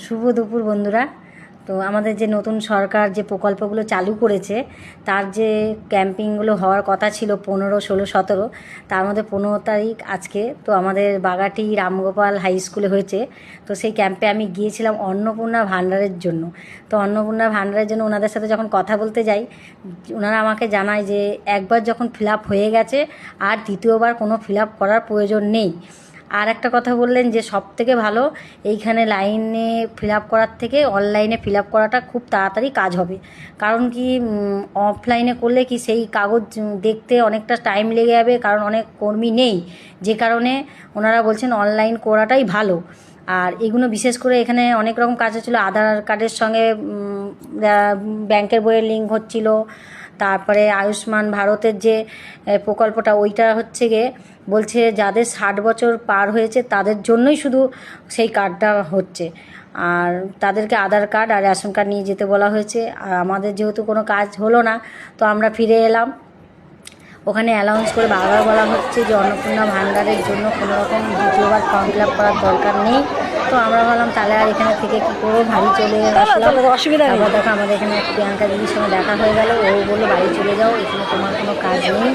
শুভ দুপুর বন্ধুরা। তো আমাদের যে নতুন সরকার যে প্রকল্পগুলো চালু করেছে তার যে ক্যাম্পিংগুলো হওয়ার কথা ছিল 15, 16, 17, তার মধ্যে 15 তারিখ আজকে তো আমাদের বাগাটি রামগোপাল হাই স্কুলে হয়েছে। তো সেই ক্যাম্পে আমি গিয়েছিলাম অন্নপূর্ণা ভাণ্ডারের জন্য। তো অন্নপূর্ণা ভাণ্ডারের জন্য ওনাদের সাথে যখন কথা বলতে যাই, ওনারা আমাকে জানায় যে একবার যখন ফিল আপ হয়ে গেছে আর দ্বিতীয়বার কোনো ফিল আপ করার প্রয়োজন নেই। আর একটা কথা বললেন যে সবথেকে ভালো এইখানে লাইনে ফিল আপ করার থেকে অনলাইনে ফিল আপ করাটা খুব তাড়াতাড়ি কাজ হবে। কারণ কি অফলাইনে করলে কি সেই কাগজ দেখতে অনেকটা টাইম লেগে যাবে, কারণ অনেক কর্মী নেই, যে কারণে ওনারা বলছেন অনলাইন করাটাই ভালো। আর এগুলো বিশেষ করে এখানে অনেক রকম কাজ হচ্ছিলো, আধার কার্ডের সঙ্গে ব্যাংকের বইয়ের লিঙ্ক হচ্ছিল, তারপরে আয়ুষ্মান ভারতের যে প্রকল্পটা ওইটা হচ্ছে গিয়ে বলছে যাদের 60 বছর পার হয়েছে তাদের জন্যই শুধু সেই কার্ডটা হচ্ছে, আর তাদেরকে আধার কার্ড আর রেশন কার্ড নিয়ে যেতে বলা হয়েছে। আর আমাদের যেহেতু কোনো কাজ হলো না, তো আমরা ফিরে এলাম। ওখানে অ্যানাউন্স করে বারবার বলা হচ্ছে যে অন্নপূর্ণা ভাণ্ডারের জন্য কোনো রকম দ্বিতীয়বার ফর্ম ফিল আপ করার দরকার নেই। তো আমরা ভাবলাম তাহলে আর এখানে থেকে কী করবো, বাড়ি চলে আসলাম। অসুবিধা তারপর দেখো আমাদের এখানে প্রিয়াঙ্কা দিদির সঙ্গে দেখা হয়ে গেল, ও বললো বাড়ি চলে যাও, এখানে তোমার কোনো কাজ নেই।